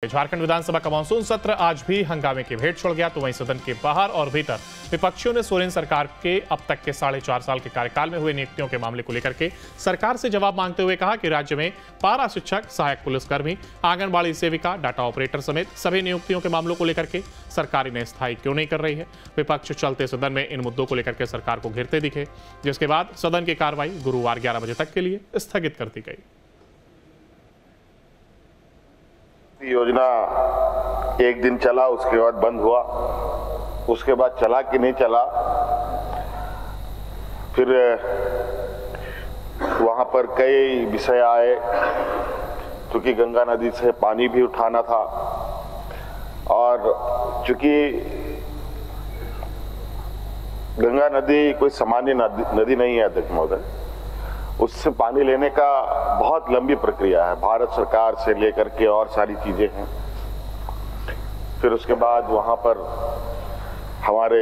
झारखंड विधानसभा का मानसून सत्र आज भी हंगामे की भेंट छोड़ गया। तो वहीं सदन के बाहर और भीतर विपक्षियों ने सोरेन सरकार के अब तक के 4.5 साल के कार्यकाल में हुए नियुक्तियों के मामले को लेकर के सरकार से जवाब मांगते हुए कहा कि राज्य में पारा शिक्षक, सहायक पुलिसकर्मी, आंगनबाड़ी सेविका, डाटा ऑपरेटर समेत सभी नियुक्तियों के मामलों को लेकर के सरकार इन्हें स्थायी क्यों नहीं कर रही है। विपक्ष चलते सदन में इन मुद्दों को लेकर के सरकार को घेरते दिखे, जिसके बाद सदन की कार्रवाई गुरुवार 11 बजे तक के लिए स्थगित कर दी गई। योजना एक दिन चला, उसके बाद बंद हुआ, उसके बाद चला कि नहीं चला, फिर वहां पर कई विषय आए, क्योंकि गंगा नदी से पानी भी उठाना था और चूंकि गंगा नदी कोई सामान्य नदी नहीं है अध्यक्ष महोदय, उससे पानी लेने का बहुत लंबी प्रक्रिया है, भारत सरकार से लेकर के और सारी चीजें हैं। फिर उसके बाद वहां पर हमारे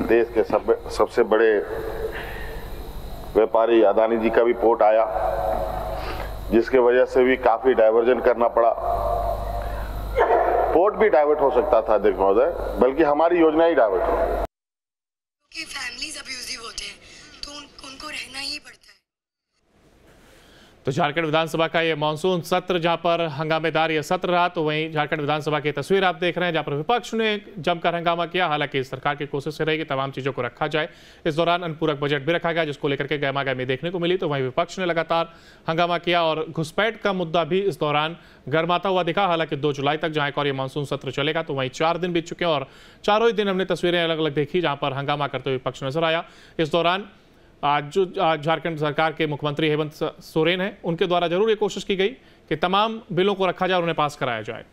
देश के सबसे बड़े व्यापारी अदानी जी का भी पोर्ट आया, जिसके वजह से भी काफी डाइवर्जन करना पड़ा। पोर्ट भी डाइवर्ट हो सकता था अध्यक्ष महोदय, बल्कि हमारी योजना ही डाइवर्ट हो गई। फैमिलीज अब्यूजिव होते हैं तो उनको रहना ही पड़ता है। तो झारखंड विधानसभा का ये मानसून सत्र जहां पर हंगामेदार ये सत्र रहा, तो वहीं झारखंड विधानसभा की तस्वीर आप देख रहे हैं जहां पर विपक्ष ने जमकर हंगामा किया। हालांकि सरकार की कोशिश रही कि तमाम चीजों को रखा जाए। इस दौरान अनुपूरक बजट भी रखा गया, जिसको लेकर के गहमागहमी देखने को मिली। तो वहीं विपक्ष ने लगातार हंगामा किया और घुसपैठ का मुद्दा भी इस दौरान गर्माता हुआ दिखा। हालांकि 2 जुलाई तक जहां एक और ये मानसून सत्र चलेगा, तो वहीं 4 दिन बीत चुके हैं और चारों ही दिन हमने तस्वीरें अलग अलग देखी जहां पर हंगामा करते हुए विपक्ष नजर आया। इस दौरान आज जो झारखंड सरकार के मुख्यमंत्री हेमंत सोरेन हैं, उनके द्वारा जरूर ये कोशिश की गई कि तमाम बिलों को रखा जाए और उन्हें पास कराया जाए।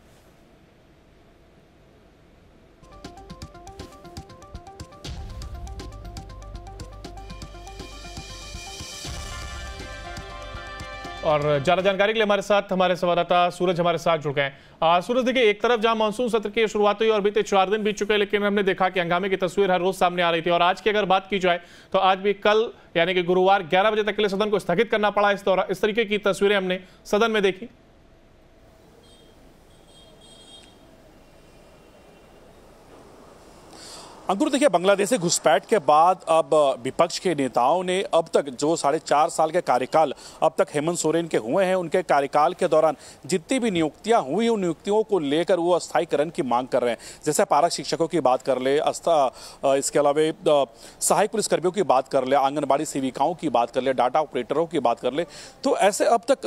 और ज्यादा जानकारी के लिए हमारे साथ हमारे संवाददाता सूरज हमारे साथ जुड़ गए। सूरज, देखिए, एक तरफ जहां मानसून सत्र की शुरुआत हुई और बीते 4 दिन बीत चुके हैं, लेकिन हमने देखा कि हंगामे की तस्वीर हर रोज सामने आ रही थी। और आज की अगर बात की जाए तो आज भी कल यानी कि गुरुवार 11 बजे तक के लिए सदन को स्थगित करना पड़ा। इस तरीके की तस्वीरें हमने सदन में देखी। अंकुर, देखिए, बांग्लादेश से घुसपैठ के बाद अब विपक्ष के नेताओं ने अब तक जो 4.5 साल के कार्यकाल अब तक हेमंत सोरेन के हुए हैं, उनके कार्यकाल के दौरान जितनी भी नियुक्तियां हुई, उन नियुक्तियों को लेकर वो अस्थायीकरण की मांग कर रहे हैं। जैसे पारा शिक्षकों की बात कर ले, इसके अलावा सहायक पुलिसकर्मियों की बात कर ले, आंगनबाड़ी सेविकाओं की बात कर ले, डाटा ऑपरेटरों की बात कर ले, तो ऐसे अब तक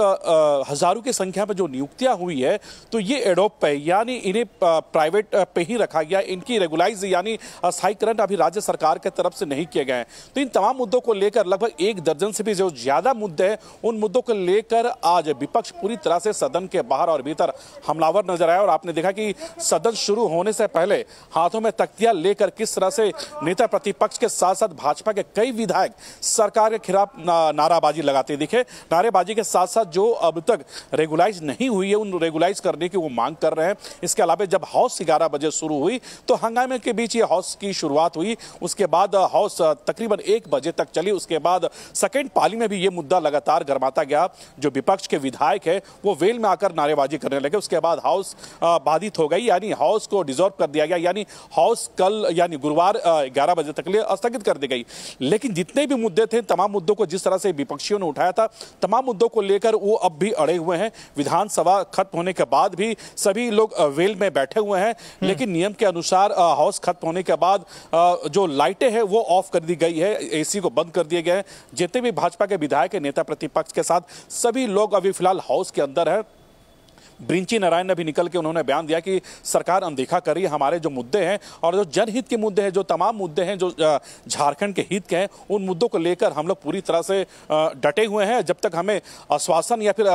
हजारों की संख्या में जो नियुक्तियां हुई है, तो ये एडोप है, यानी इन्हें प्राइवेट पे ही रखा गया। इनकी रेगुलाइज यानी अस्थायीकरण अभी राज्य सरकार की तरफ से नहीं किए गए हैं। तो इन तमाम मुद्दों को लेकर लगभग 1 दर्जन से भी जो ज्यादा मुद्दे हैं, उन मुद्दों को लेकर आज विपक्ष पूरी तरह से सदन के बाहर और भीतर हमलावर नजर आया। और आपने देखा कि सदन शुरू होने से पहले हाथों में तख्तियां लेकर किस तरह से नेता प्रतिपक्ष के साथ साथ भाजपा के कई विधायक सरकार के खिलाफ नाराबाजी लगाते दिखे। नारेबाजी के साथ साथ जो अब तक रेगुलाइज नहीं हुई है, उन रेगुलाइज करने की वो मांग कर रहे हैं। इसके अलावा जब हाउस 11 बजे शुरू हुई, तो हंगामे के बीच ये हाउस की शुरुआत हुई। उसके बाद हाउस तकरीबन 1 बजे तक चली। उसके बाद सेकेंड पाली में भी ये मुद्दा लगातार गर्माता गया। जो विपक्ष के विधायक है वो वेल में आकर नारेबाजी करने लगे। उसके बाद हाउस बाधित हो गई, यानी हाउस को डिसॉल्व कर दिया गया, यानी हाउस कल यानी गुरुवार 11 बजे तक के लिए स्थगित कर दी गई। लेकिन जितने भी मुद्दे थे, तमाम मुद्दों को जिस तरह से विपक्षियों ने उठाया था, तमाम मुद्दों को लेकर वो अब भी अड़े हुए हैं। विधानसभा खत्म होने के बाद भी सभी लोग वेल में बैठे हुए हैं। लेकिन नियम के अनुसार हाउस खत्म होने के बाद जो लाइटें हैं वो ऑफ कर दी गई है, एसी को बंद कर दिए गए हैं। जितने भी भाजपा के विधायक नेता प्रतिपक्ष के साथ सभी लोग अभी फिलहाल हाउस के अंदर है। ब्रिंची नारायण ने भी निकल के उन्होंने बयान दिया कि सरकार अनदेखा कर रही है हमारे जो मुद्दे हैं, और जो जनहित के मुद्दे हैं, जो तमाम मुद्दे हैं जो झारखंड के हित के हैं, उन मुद्दों को लेकर हम लोग पूरी तरह से डटे हुए हैं। जब तक हमें आश्वासन या फिर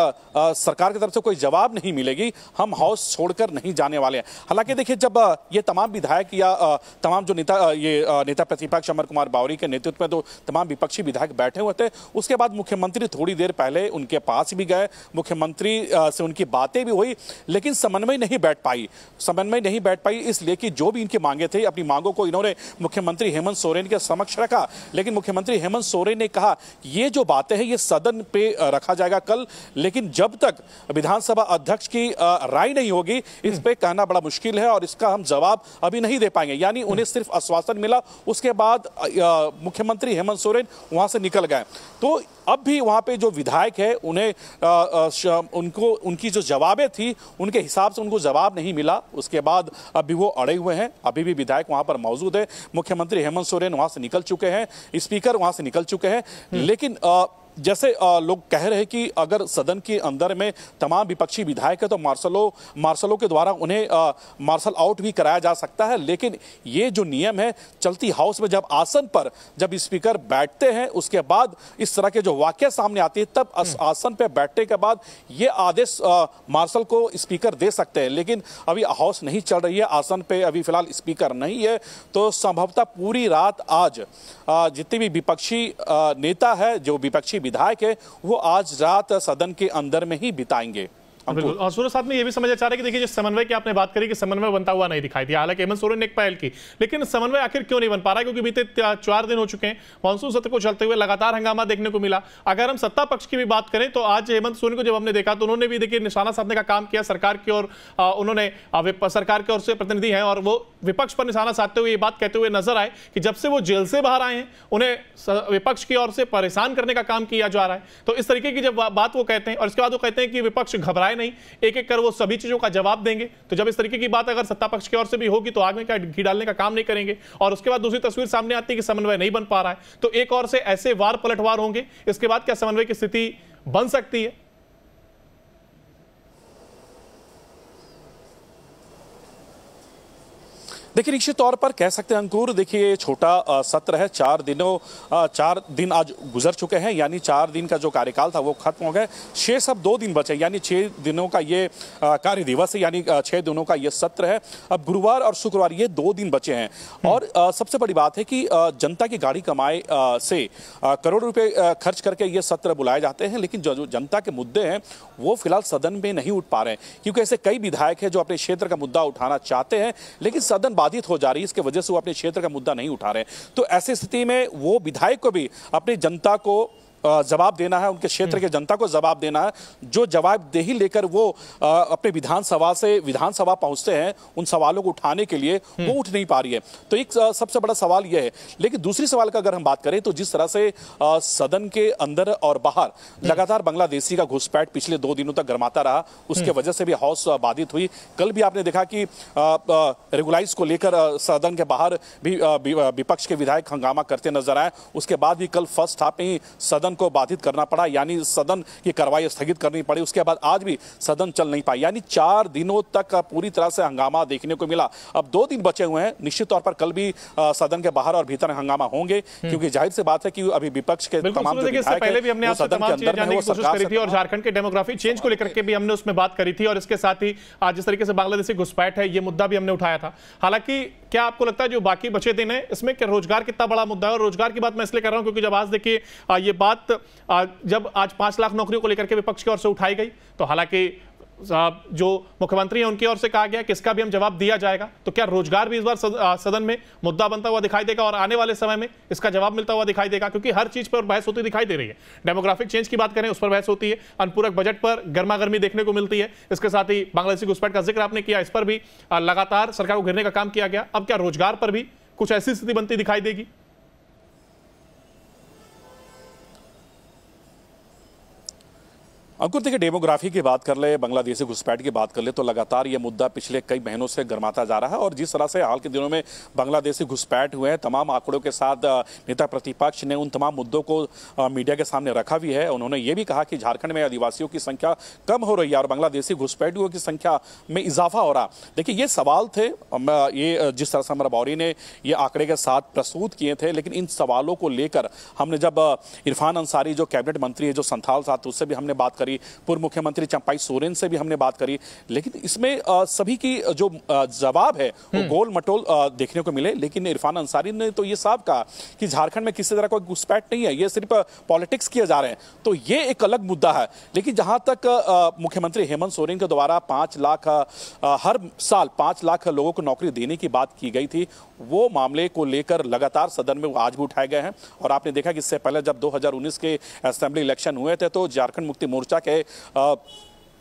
सरकार की तरफ से कोई जवाब नहीं मिलेगी, हम हाउस छोड़कर नहीं जाने वाले हैं। हालांकि देखिए, जब ये तमाम विधायक या तमाम जो नेता प्रतिपक्ष अमर कुमार बावरी के नेतृत्व में तो तमाम विपक्षी विधायक बैठे हुए थे, उसके बाद मुख्यमंत्री थोड़ी देर पहले उनके पास भी गए, मुख्यमंत्री से उनकी बातें भी हुई, लेकिन समन्वय नहीं बैठ पाई इसलिए कि जो भी इनकी मांगे थे, अपनी मांगों को इन्होंने मुख्यमंत्री हेमंत सोरेन के समक्ष रखा, लेकिन मुख्यमंत्री हेमंत सोरेन ने कहा ये जो बातें हैं ये सदन पे रखा जाएगा कल, लेकिन जब तक विधानसभा अध्यक्ष की राय नहीं होगी इस पे कहना बड़ा मुश्किल है और इसका हम जवाब अभी नहीं दे पाएंगे। यानी उन्हें सिर्फ आश्वासन मिला, उसके बाद मुख्यमंत्री हेमंत सोरेन वहां से निकल गए। तो अब भी वहां पे जो विधायक है उन्हें उनको उनकी जो जवाबें थी उनके हिसाब से उनको जवाब नहीं मिला, उसके बाद अभी वो अड़े हुए हैं। अभी भी विधायक वहां पर मौजूद है, मुख्यमंत्री हेमंत सोरेन वहां से निकल चुके हैं, स्पीकर वहां से निकल चुके हैं, लेकिन जैसे लोग कह रहे हैं कि अगर सदन के अंदर में तमाम विपक्षी विधायक है तो मार्शलों के द्वारा उन्हें मार्शल आउट भी कराया जा सकता है, लेकिन ये जो नियम है चलती हाउस में जब आसन पर जब स्पीकर बैठते हैं उसके बाद इस तरह के जो वाकया सामने आती है तब आसन पर बैठने के बाद ये आदेश मार्शल को स्पीकर दे सकते हैं, लेकिन अभी हाउस नहीं चल रही है, आसन पे अभी फिलहाल स्पीकर नहीं है, तो संभवतः पूरी रात आज जितने भी विपक्षी नेता है, जो विपक्षी विधायक है, वो आज रात सदन के अंदर में ही बिताएंगे। बिल्कुल, और सूरज साहब में ये भी समझना चाह रहे हैं कि देखिए जिस समन्वय की आपने बात करी कि समन्वय बनता हुआ नहीं दिखाई दिया, हालांकि हेमंत सोरेन ने एक पहल की, लेकिन समन्वय आखिर क्यों नहीं बन पा रहा है? क्योंकि बीते 4 दिन हो चुके हैं मानसून सत्र को चलते हुए, लगातार हंगामा देखने को मिला। अगर हम सत्ता पक्ष की भी बात करें तो आज हेमंत सोरेन को जब हमने देखा तो उन्होंने भी देखिए निशाना साधने का काम किया सरकार की ओर, उन्होंने सरकार की ओर से प्रतिनिधि हैं और वो विपक्ष पर निशाना साधते हुए ये बात कहते हुए नजर आए कि जब से वो जेल से बाहर आए हैं उन्हें विपक्ष की ओर से परेशान करने का काम किया जा रहा है। तो इस तरीके की जब बात वो कहते हैं और इसके बाद वो कहते हैं कि विपक्ष घबराए नहीं, एक एक वो सभी चीजों का जवाब देंगे, तो जब इस तरीके की बात अगर सत्ता पक्ष की ओर से भी होगी तो आग में क्या घी डालने का काम नहीं करेंगे। और उसके बाद दूसरी तस्वीर सामने आती है कि समन्वय नहीं बन पा रहा है, तो एक और से ऐसे वार पलटवार होंगे, इसके बाद क्या समन्वय की स्थिति बन सकती है? देखिए निश्चित तौर पर कह सकते हैं अंकुर, देखिए छोटा सत्र है, 4 दिन आज गुजर चुके हैं, यानी 4 दिन का जो कार्यकाल था वो खत्म हो गया, शेष अब 2 दिन बचे, यानी 6 दिनों का ये कार्य दिवस है, यानी 6 दिनों का ये सत्र है। अब गुरुवार और शुक्रवार ये 2 दिन बचे हैं और सबसे बड़ी बात है कि जनता की गाड़ी कमाई से करोड़ों रुपए खर्च करके ये सत्र बुलाए जाते हैं, लेकिन जो जनता के मुद्दे हैं वो फिलहाल सदन में नहीं उठ पा रहे हैं, क्योंकि ऐसे कई विधायक हैं जो अपने क्षेत्र का मुद्दा उठाना चाहते हैं लेकिन सदन बाधित हो जा रही है, इसके वजह से वो अपने क्षेत्र का मुद्दा नहीं उठा रहे। तो ऐसी स्थिति में वो विधायक को भी अपनी जनता को जवाब देना है, उनके क्षेत्र के जनता को जवाब देना है, जो जवाबदेही लेकर वो अपने विधानसभा पहुंचते हैं उन सवालों को उठाने के लिए वो उठ नहीं पा रही है। तो एक सबसे बड़ा सवाल यह है। लेकिन दूसरी सवाल का अगर हम बात करें तो जिस तरह से सदन के अंदर और बाहर लगातार बांग्लादेशी का घुसपैठ पिछले 2 दिनों तक गरमाता रहा, उसके वजह से भी हाउस बाधित हुई। कल भी आपने देखा कि रेगुलाइज को लेकर सदन के बाहर भी विपक्ष के विधायक हंगामा करते नजर आए, उसके बाद भी कल फर्स्ट हाफ में ही सदन को बाधित करना पड़ा, यानी सदन की कार्रवाई स्थगित करनी पड़ी, उसके बाद आज भी सदन चल नहीं पाई, यानी 4 दिनों तक पूरी तरह से हंगामा देखने को मिला। अब 2 दिन बचे हुए हैं, निश्चित तौर पर कल भी सदन के बाहर और भीतर हंगामा होंगे, क्योंकि जाहिर सी बात है कि अभी विपक्ष के तमाम जो विधायक पहले भी हमने आपसे तमाम चीजें जानने की कोशिश करी थी और झारखंड के डेमोग्राफिक चेंज को लेकर के भी हमने उसमें बात करी थी और इसके साथ ही आज जिस तरीके से बांग्लादेशी घुसपैठ है ये मुद्दा भी हमने उठाया था। हालांकि क्या आपको लगता है जो बाकी बचे दिन है इसमें क्या रोजगार कितना बड़ा मुद्दा है? और रोजगार की बात मैं इसलिए कर रहा हूं क्योंकि जब आज देखिए ये बात जब आज 5 लाख नौकरियों को लेकर के विपक्ष की ओर से उठाई गई तो हालांकि जो मुख्यमंत्री हैं उनकी ओर से कहा गया कि इसका भी हम जवाब दिया जाएगा, तो क्या रोजगार भी इस बार सदन में मुद्दा बनता हुआ दिखाई देगा और आने वाले समय में इसका जवाब मिलता हुआ दिखाई देगा? क्योंकि हर चीज पर बहस होती दिखाई दे रही है, डेमोग्राफिक चेंज की बात करें उस पर बहस होती है, अनुपूरक बजट पर गर्मा गर्मी देखने को मिलती है, इसके साथ ही बांग्लादेशी घुसपैठ का जिक्र आपने किया, इस पर भी लगातार सरकार को घेरने का काम किया गया। अब क्या रोजगार पर भी कुछ ऐसी स्थिति बनती दिखाई देगी? अंकुर देखिए, डेमोग्राफी की बात कर ले, बांग्लादेशी घुसपैठ की बात कर ले तो लगातार ये मुद्दा पिछले कई महीनों से गर्माता जा रहा है और जिस तरह से हाल के दिनों में बांग्लादेशी घुसपैठ हुए हैं, तमाम आंकड़ों के साथ नेता प्रतिपक्ष ने उन तमाम मुद्दों को मीडिया के सामने रखा भी है। उन्होंने ये भी कहा कि झारखंड में आदिवासियों की संख्या कम हो रही है और बांग्लादेशी घुसपैठियों की संख्या में इजाफा हो रहा। देखिए ये सवाल थे, ये जिस तरह से अमर बौरी ने ये आंकड़े के साथ प्रस्तुत किए थे, लेकिन इन सवालों को लेकर हमने जब इरफान अंसारी जो कैबिनेट मंत्री है जो संथाल साथ, उससे भी हमने बात करी, पूर्व मुख्यमंत्री चंपाई सोरेन से भी हमने बात करी, लेकिन इसमें सभी की जो जवाब है वो गोल मटोल देखने को मिले। लेकिन इरफान अंसारी ने तो ये साफ कहा कि झारखंड में किसी तरह का घुसपैठ नहीं है, ये सिर्फ पॉलिटिक्स किए जा रहे हैं। तो ये एक अलग मुद्दा है। लेकिन जहां तक मुख्यमंत्री हेमंत सोरेन के द्वारा 5 लाख हर साल 5 लाख लोगों को नौकरी देने की बात की गई थी, वो मामले को लेकर लगातार सदन में आज भी उठाए गए हैं। और आपने देखा कि इससे पहले जब 2019 के असेंबली इलेक्शन हुए थे तो झारखंड मुक्ति मोर्चा के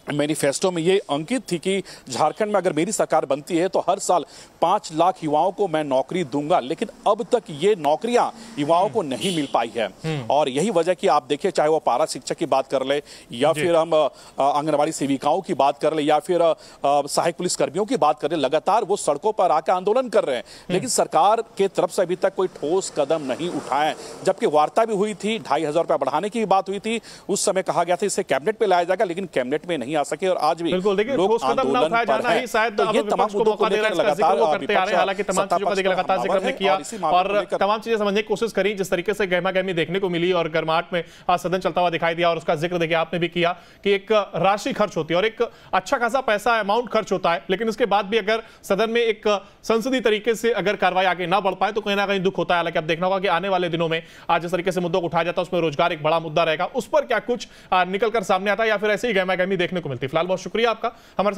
मैनिफेस्टो में ये अंकित थी कि झारखंड में अगर मेरी सरकार बनती है तो हर साल 5 लाख युवाओं को मैं नौकरी दूंगा। लेकिन अब तक ये नौकरियां युवाओं को नहीं मिल पाई है। और यही वजह कि आप देखिए, चाहे वो पारा शिक्षक की बात कर ले या फिर हम आंगनबाड़ी सेविकाओं की बात कर ले या फिर सहायक पुलिस कर्मियों की बात कर ले, लगातार वो सड़कों पर आकर आंदोलन कर रहे हैं। लेकिन सरकार के तरफ से अभी तक कोई ठोस कदम नहीं उठाए। जबकि वार्ता भी हुई थी, 2500 रुपया बढ़ाने की बात हुई थी, उस समय कहा गया था इसे कैबिनेट पे लाया जाएगा, लेकिन कैबिनेट में नहीं आ सके। और आज भी बिल्कुल देखिए, ठोस कदम ना उठाया जाना ही शायद अब विपक्ष को मौका दे रहा है इसका जिक्र वो करते आ रहे हैं। हालांकि तमाम चीजों का लगातार जिक्र हमने किया और तमाम चीजें समझने की कोशिश करी। जिस तरीके से गहमा-गहमी देखने को मिली और गर्माहट में आज सदन चलता हुआ दिखाई दिया, और उसका जिक्र देखिए आपने भी किया कि एक राशि खर्च होती है और एक अच्छा खासा पैसा अमाउंट खर्च होता है। लेकिन इसके बाद भी अगर सदन में एक संसदीय तरीके से अगर कार्रवाई आगे ना बढ़ पाए तो कहीं ना कहीं दुख होता है। हालांकि अब देखना होगा कि आने वाले दिनों में आज जिस तरीके से मुद्दों को उठाया जाता है उसमें रोजगार एक बड़ा मुद्दा रहेगा, उस पर क्या कुछ निकलकर सामने आता है या फिर ऐसे ही गहमा-गहमी देखने को मिलती है। फिलहाल बहुत शुक्रिया आपका हमारे